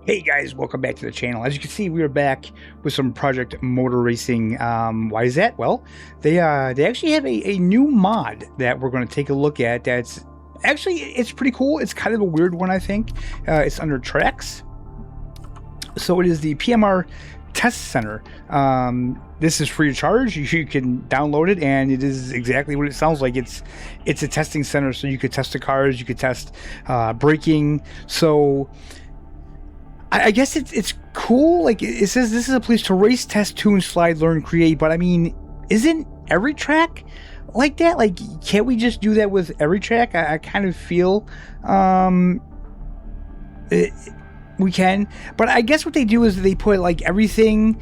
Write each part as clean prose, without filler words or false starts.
Hey guys, welcome back to the channel. As you can see, we are back with some Project Motor Racing. Why is that? Well, they actually have a new mod that we're going to take a look at. That's actually, it's pretty cool. It's kind of a weird one, I think. It's under Tracks. So it is the PMR Test Center. This is free of charge. You can download it, and it is exactly what it sounds like. It's a testing center, so you could test the cars, you could test braking. So I guess it's cool. Like it says, this is a place to race, test, tune, slide, learn, create. But I mean, isn't every track like that? Like, can't we just do that with every track? I kind of feel we can. But I guess what they do is they put like everything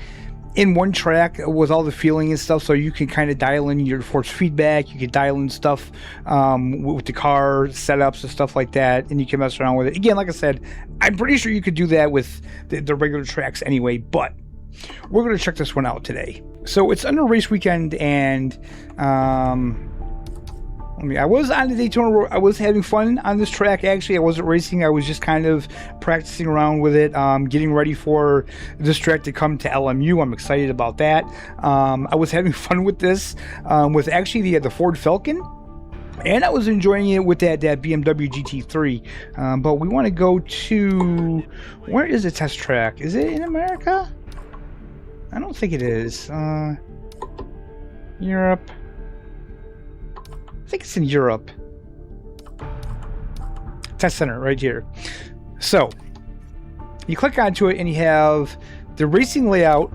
in one track with all the feeling and stuff, so you can kind of dial in your force feedback. You can dial in stuff with the car setups and stuff like that, and you can mess around with it. Again, like I said, I'm pretty sure you could do that with the regular tracks anyway, but we're going to check this one out today. So it's under race weekend, and I was on the Daytona. I was having fun on this track. Actually, I wasn't racing. I was just kind of practicing around with it, getting ready for this track to come to LMU. I'm excited about that. I was having fun with this, with actually the Ford Falcon, and I was enjoying it with that BMW GT3. But we want to go to, where is the test track? Is it in America? I don't think it is. Europe. I think it's in Europe. Test Center right here. So you click onto it and you have the racing layout.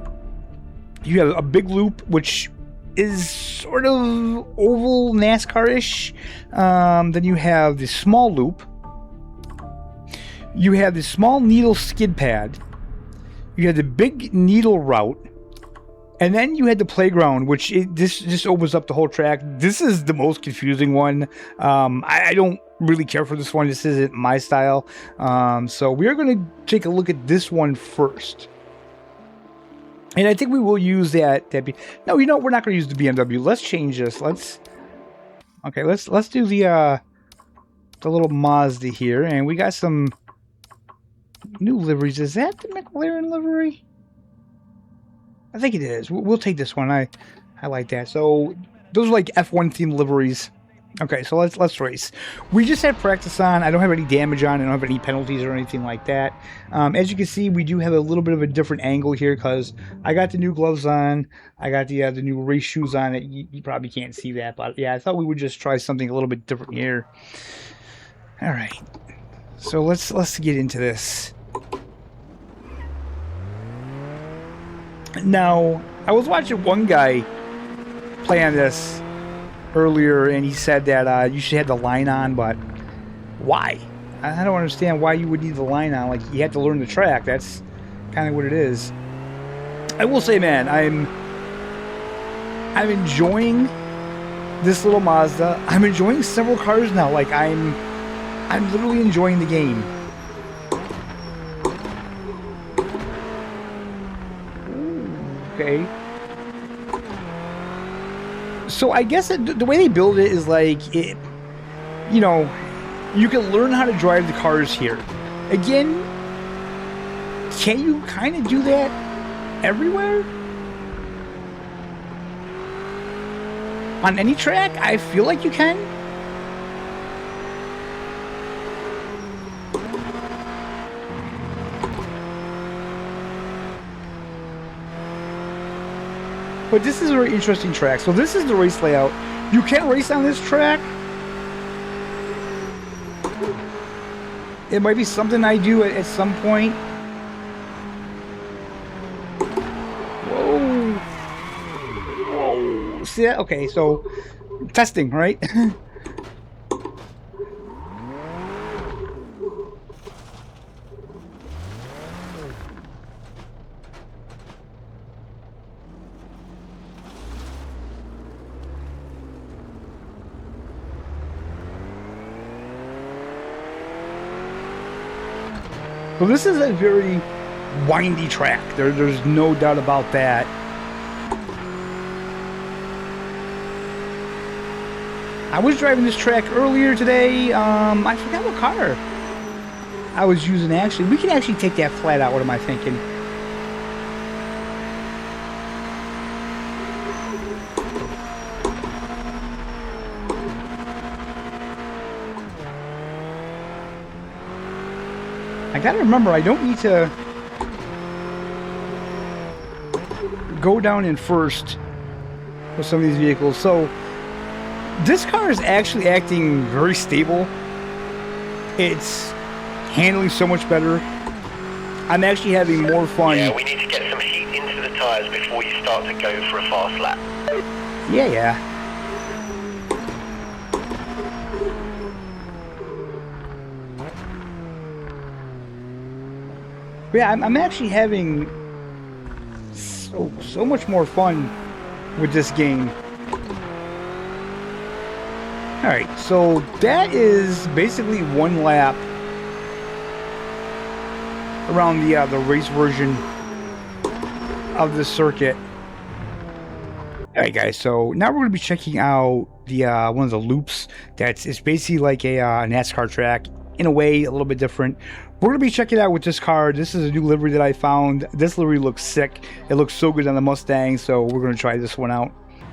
You have a big loop, which is sort of oval NASCAR-ish. Then you have the small loop. You have the small needle skid pad. You have the big needle route. And then you had the playground, which this just opens up the whole track. This is the most confusing one. I don't really care for this one. This isn't my style. So we're going to take a look at this one first. And I think we will use that. No, you know, we're not going to use the BMW. Let's change this. Let's do the little Mazda here. And we got some new liveries. Is that the McLaren livery? I think it is. We'll take this one. I like that. So those are like F1 themed liveries. Okay, so let's race. We just had practice on. I don't have any damage on. I don't have any penalties or anything like that. As you can see, we do have a little bit of a different angle here because I got the new gloves on. I got the new race shoes on. You probably can't see that, but yeah, I thought we would just try something a little bit different here. All right. So let's get into this. Now, I was watching one guy play on this earlier, and he said that you should have the line on, but why? I don't understand why you would need the line on. Like, you have to learn the track. That's kind of what it is. I will say, man, I'm enjoying this little Mazda. I'm enjoying several cars now. Like, I'm literally enjoying the game. Okay. So I guess the way they build it is like, you can learn how to drive the cars here. Again, can you kind of do that everywhere? On any track? I feel like you can. But this is a very interesting track. So this is the race layout. You can race on this track. It might be something I do at some point. Whoa. Whoa. See that? Okay, so testing, right? So this is a very windy track. There's no doubt about that. I was driving this track earlier today. I forgot what car I was using actually. We can actually take that flat out. What am I thinking? I gotta remember, I don't need to go down in first with some of these vehicles. So this car is actually acting very stable. It's handling so much better. I'm actually having more fun. Yeah, we need to get some heat into the tyres before you start to go for a fast lap. Yeah. But yeah, I'm actually having so much more fun with this game. Alright, so that is basically one lap around the race version of the circuit. Alright guys, so now we're going to be checking out the one of the loops. It's basically like a NASCAR track, in a way a little bit different. We're going to be checking it out with this car. This is a new livery that I found. This livery looks sick. It looks so good on the Mustang, so we're going to try this one out.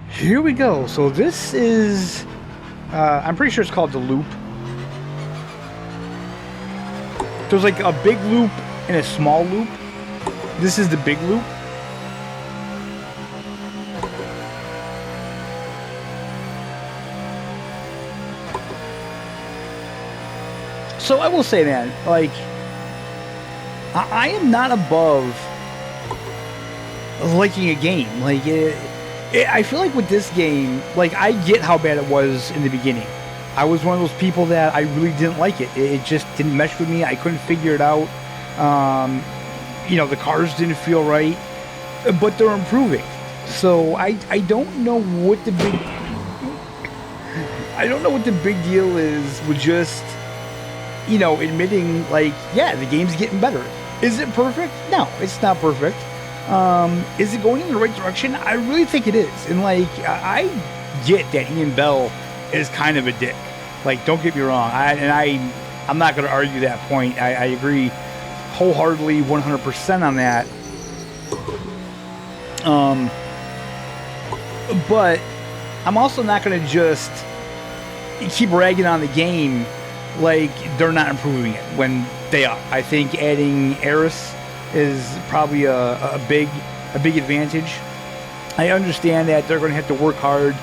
Here we go. So this is, I'm pretty sure it's called the loop. There's like a big loop and a small loop. This is the big loop. So I will say, man, like, I am not above liking a game. Like, I feel like with this game, like, I get how bad it was in the beginning. I was one of those people that I really didn't like it. It just didn't mesh with me. I couldn't figure it out. You know, the cars didn't feel right, but they're improving. So I don't know what the big, deal is with just, you know, admitting, like, yeah, the game's getting better. Is it perfect? No, it's not perfect. Is it going in the right direction? I really think it is. And, like, I get that Ian Bell is kind of a dick. Like, don't get me wrong. I'm not going to argue that point. I agree wholeheartedly, 100% on that. But I'm also not going to just keep ragging on the game like they're not improving it when they are. I think adding Eris is probably a big advantage. I understand that they're going to have to work hard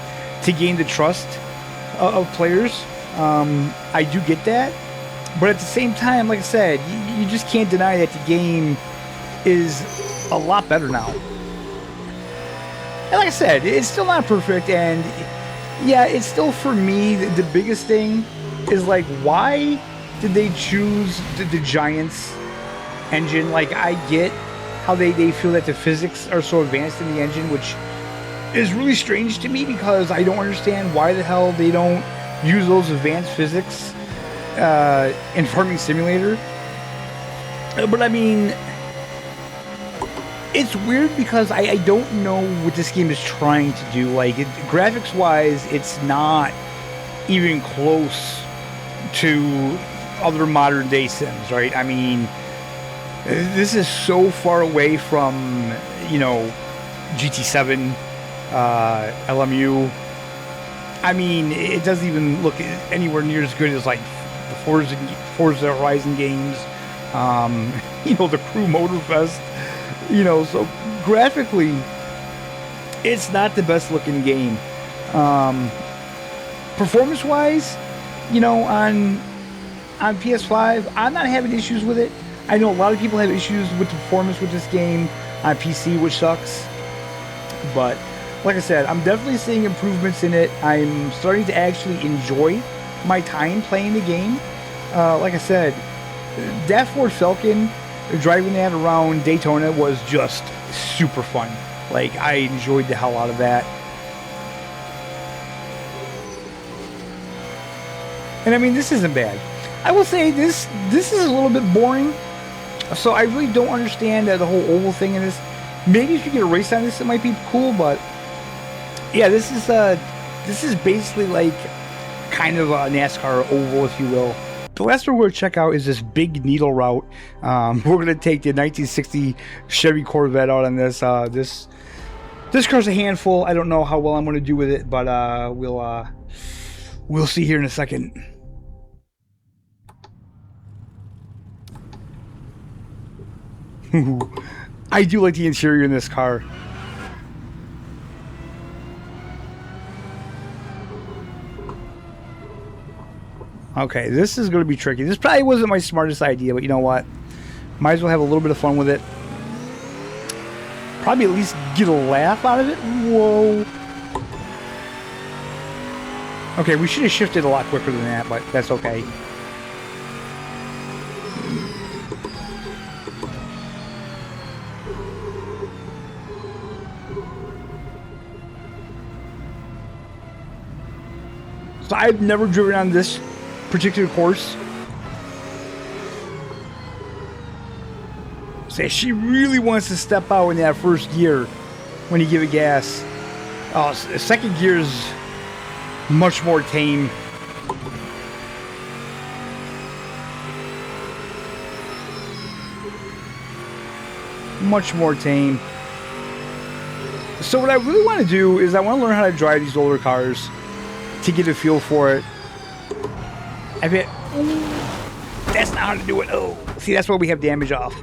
to gain the trust of players. I do get that, but at the same time, like I said, you just can't deny that the game is a lot better now. And like I said, it's still not perfect, and yeah, it's still, for me, the biggest thing is, like, why did they choose the Giants engine? Like, I get how they feel that the physics are so advanced in the engine, which is really strange to me because I don't understand why the hell they don't use those advanced physics in Farming Simulator. But I mean, it's weird because I don't know what this game is trying to do. Like, graphics wise, it's not even close to other modern day Sims, right? I mean, this is so far away from, you know, GT7, LMU. I mean, it doesn't even look anywhere near as good as, like, the Forza Horizon games, you know, the Crew Motorfest, you know. So graphically, it's not the best looking game. Performance wise, you know, on PS5, I'm not having issues with it. I know a lot of people have issues with the performance with this game on PC, which sucks. But like I said, I'm definitely seeing improvements in it. I'm starting to actually enjoy my time playing the game. Like I said, that Ford Falcon, driving that around Daytona was just super fun. Like, I enjoyed the hell out of that. And I mean, this isn't bad. I will say this is a little bit boring. So I really don't understand the whole oval thing in this. Maybe if you get a race on this, it might be cool. But yeah, this is basically like kind of a NASCAR oval, if you will. The last one we're going to check out is this big needle route. We're going to take the 1960 Chevy Corvette out on this. This car's a handful. I don't know how well I'm going to do with it, but we'll see here in a second. I do like the interior in this car. Okay, this is going to be tricky. This probably wasn't my smartest idea, but you know what? Might as well have a little bit of fun with it. Probably at least get a laugh out of it. Whoa. Okay, we should have shifted a lot quicker than that, but that's okay. So I've never driven on this particular course. Say she really wants to step out in that first gear when you give it gas. Oh, second gear is much more tame. Much more tame. So what I really want to do is I want to learn how to drive these older cars to get a feel for it. I bet. That's not how to do it. Oh, see, that's why we have damage off.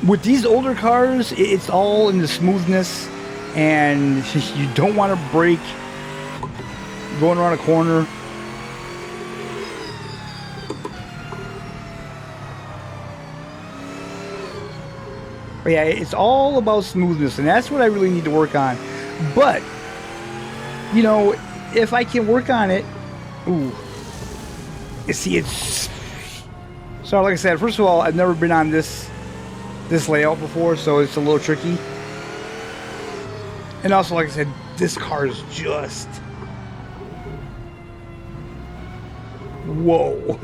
With these older cars, it's all in the smoothness, and you don't want to brake going around a corner. But yeah, it's all about smoothness, and that's what I really need to work on. But, you know, if I can work on it... Ooh. You see, it's... So, like I said, first of all, I've never been on this layout before, so it's a little tricky. And also, like I said, this car is just... Whoa.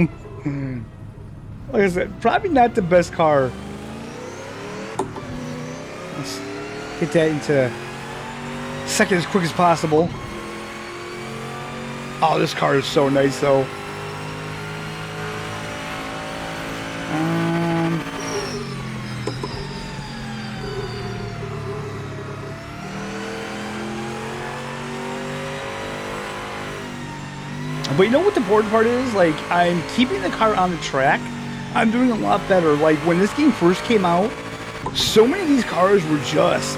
Like I said, probably not the best car. Let's get that into second as quick as possible. Oh, this car is so nice, though. But you know what the important part is? Like, I'm keeping the car on the track. I'm doing a lot better. Like, when this game first came out, so many of these cars were just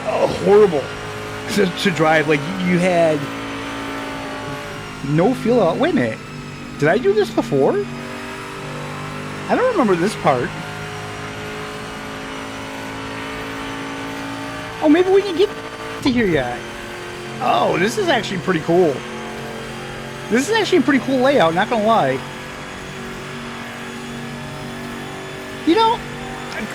horrible to drive. Like, you had no feel out. Wait a minute. Did I do this before? I don't remember this part. Oh, maybe we can get to here yet. Oh, this is actually pretty cool. This is actually a pretty cool layout, not gonna lie. You know,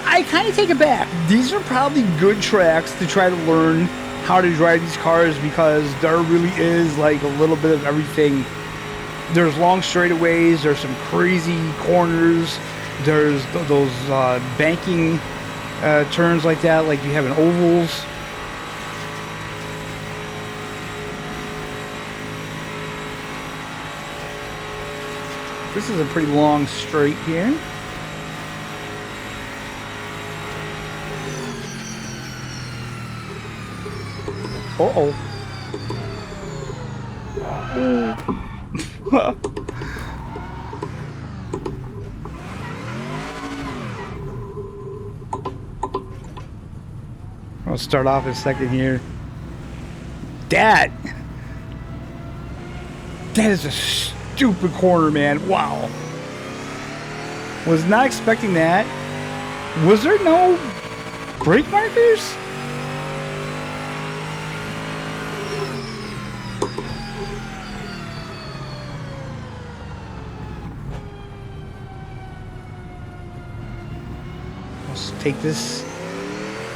I kind of take it back. These are probably good tracks to try to learn how to drive these cars, because there really is like a little bit of everything. There's long straightaways, there's some crazy corners, there's those banking turns like that, like you have in ovals. This is a pretty long straight here. Uh-oh. I'll start off in a second here. That is a stupid corner, man. Wow. Was not expecting that. Was there no brake markers? Let's take this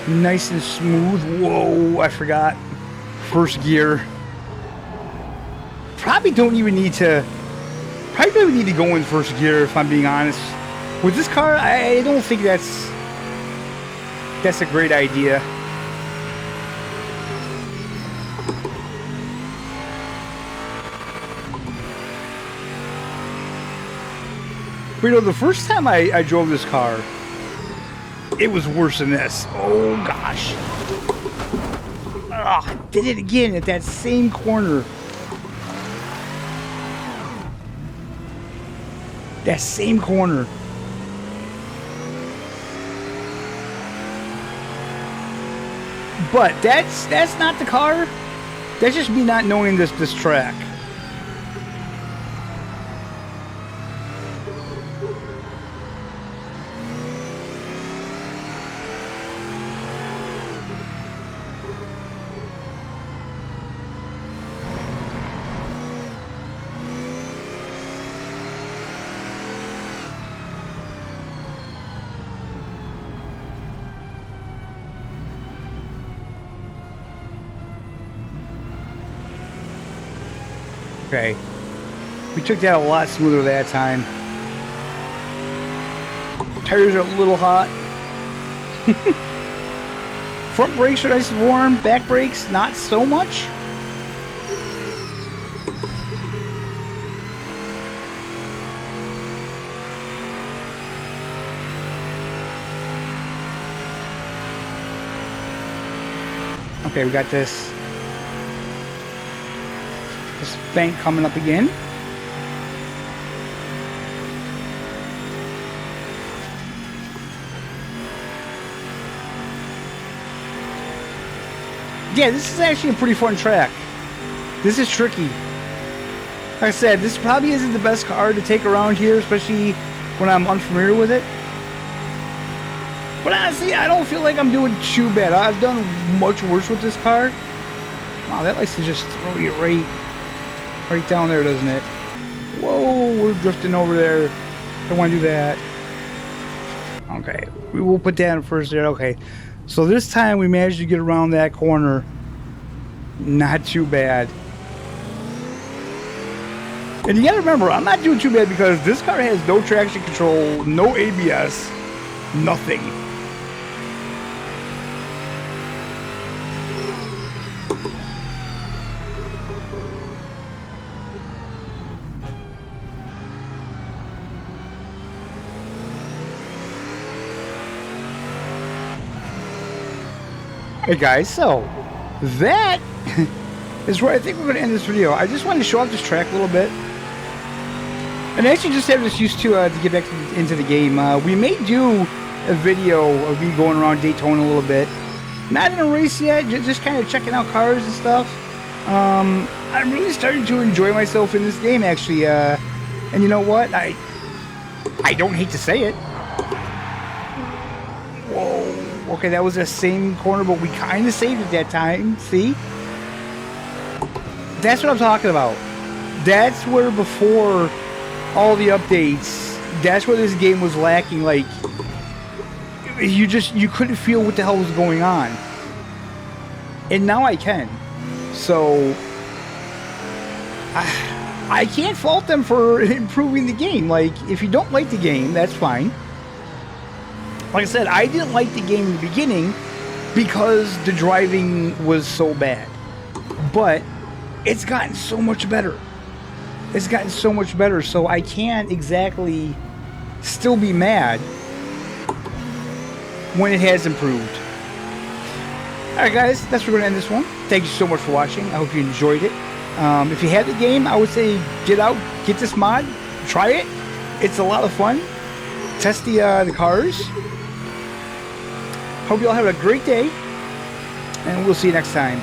nice and smooth. Whoa, I forgot. First gear. Probably don't even need to... Probably don't need to go in first gear, if I'm being honest. With this car, I don't think that's a great idea. But you know, the first time I drove this car, it was worse than this. Oh gosh. Ah, did it again at that same corner. That same corner. But that's not the car. That's just me not knowing this track. Okay, we took that a lot smoother that time. Tires are a little hot. Front brakes are nice and warm. Back brakes, not so much. Okay, we got this bank coming up again. Yeah, this is actually a pretty fun track. This is tricky. Like I said, this probably isn't the best car to take around here, especially when I'm unfamiliar with it. But honestly, I don't feel like I'm doing too bad. I've done much worse with this car. Wow, that likes to just throw you right down there, doesn't it? Whoa, we're drifting over there. Don't want to do that. Okay, we will put that in first there. Okay, so this time we managed to get around that corner. Not too bad. And you gotta remember, I'm not doing too bad because this car has no traction control, no ABS, nothing. Hey guys, so that is where I think we're going to end this video. I just wanted to show off this track a little bit. And I actually just have this used to get back into the game. We may do a video of me going around Daytona a little bit. Not in a race yet, just kind of checking out cars and stuff. I'm really starting to enjoy myself in this game, actually. And you know what? I don't hate to say it. Whoa. Okay, that was the same corner, but we kind of saved it that time. See? That's what I'm talking about. That's where before all the updates, that's where this game was lacking. Like, you couldn't feel what the hell was going on. And now I can. So, I can't fault them for improving the game. Like, if you don't like the game, that's fine. Like I said, I didn't like the game in the beginning because the driving was so bad. But it's gotten so much better. It's gotten so much better, so I can't exactly still be mad when it has improved. Alright guys, that's where we're going to end this one. Thank you so much for watching. I hope you enjoyed it. If you have the game, I would say get out, get this mod, try it. It's a lot of fun. Test the cars. Hope you all have a great day, and we'll see you next time.